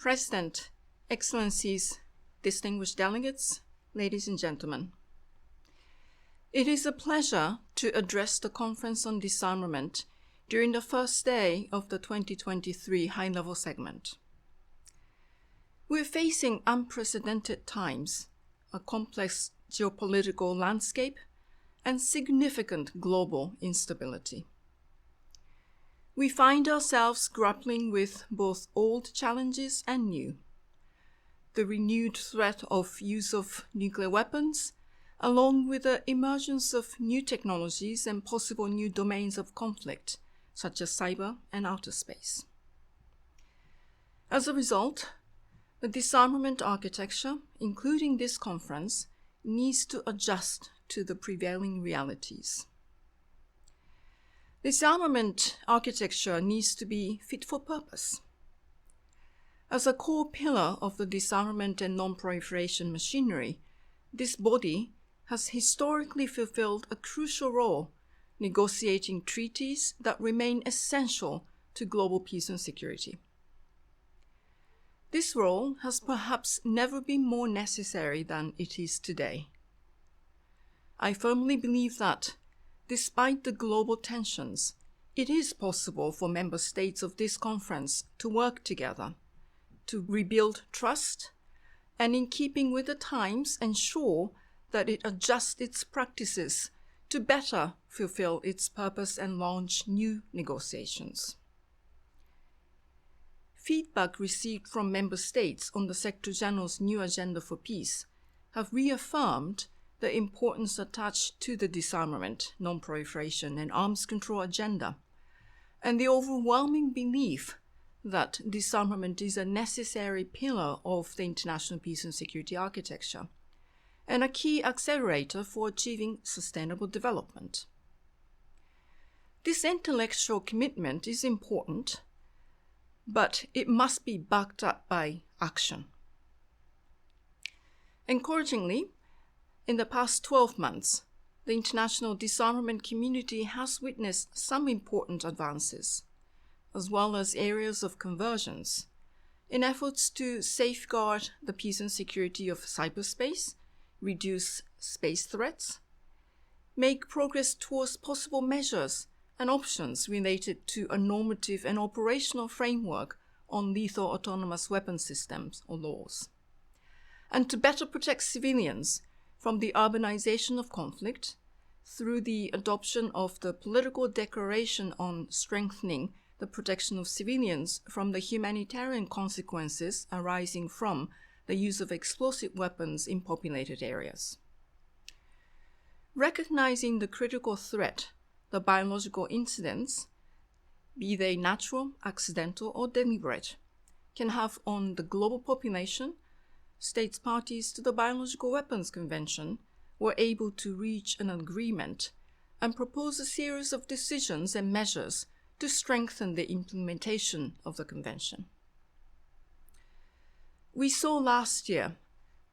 President, Excellencies, distinguished delegates, ladies and gentlemen. It is a pleasure to address the Conference on Disarmament during the first day of the 2023 high-level segment. We're facing unprecedented times, a complex geopolitical landscape, and significant global instability. We find ourselves grappling with both old challenges and new. The renewed threat of use of nuclear weapons, along with the emergence of new technologies and possible new domains of conflict, such as cyber and outer space. As a result, the disarmament architecture, including this conference, needs to adjust to the prevailing realities. Disarmament architecture needs to be fit for purpose. As a core pillar of the disarmament and non-proliferation machinery, this body has historically fulfilled a crucial role negotiating treaties that remain essential to global peace and security. This role has perhaps never been more necessary than it is today. I firmly believe that, despite the global tensions, it is possible for member states of this conference to work together, to rebuild trust, and in keeping with the times, ensure that it adjusts its practices to better fulfill its purpose and launch new negotiations. Feedback received from member states on the Secretary General's new agenda for peace have reaffirmed the importance attached to the disarmament, non-proliferation, and arms control agenda, and the overwhelming belief that disarmament is a necessary pillar of the international peace and security architecture, and a key accelerator for achieving sustainable development. This intellectual commitment is important, but it must be backed up by action. Encouragingly, in the past 12 months, the international disarmament community has witnessed some important advances, as well as areas of convergence, in efforts to safeguard the peace and security of cyberspace, reduce space threats, make progress towards possible measures and options related to a normative and operational framework on lethal autonomous weapon systems or laws, and to better protect civilians from the urbanization of conflict through the adoption of the political declaration on strengthening the protection of civilians from the humanitarian consequences arising from the use of explosive weapons in populated areas. Recognizing the critical threat the biological incidents, be they natural, accidental, or deliberate, can have on the global population, states parties to the Biological Weapons Convention were able to reach an agreement and propose a series of decisions and measures to strengthen the implementation of the convention. We saw last year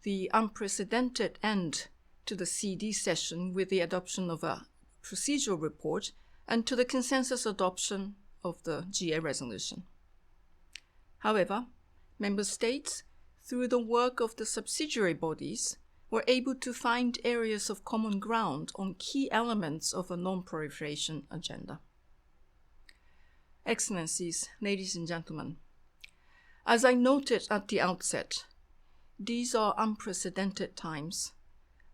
the unprecedented end to the CD session with the adoption of a procedural report and to the consensus adoption of the GA resolution. However, member states, through the work of the subsidiary bodies, were able to find areas of common ground on key elements of a non-proliferation agenda. Excellencies, ladies and gentlemen, as I noted at the outset, these are unprecedented times,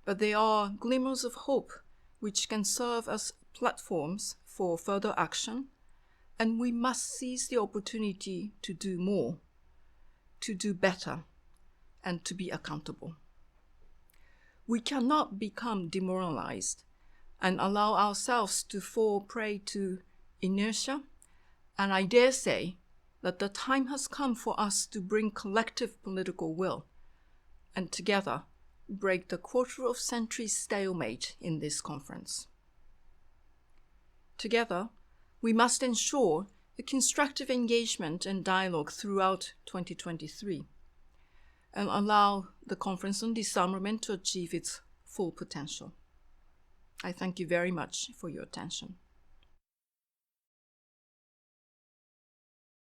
but they are glimmers of hope which can serve as platforms for further action, and we must seize the opportunity to do more, to do better, and to be accountable. We cannot become demoralized and allow ourselves to fall prey to inertia, and I dare say that the time has come for us to bring collective political will and together break the quarter-of-century stalemate in this conference. Together, we must ensure a constructive engagement and dialogue throughout 2023 and allow the Conference on Disarmament to achieve its full potential. I thank you very much for your attention.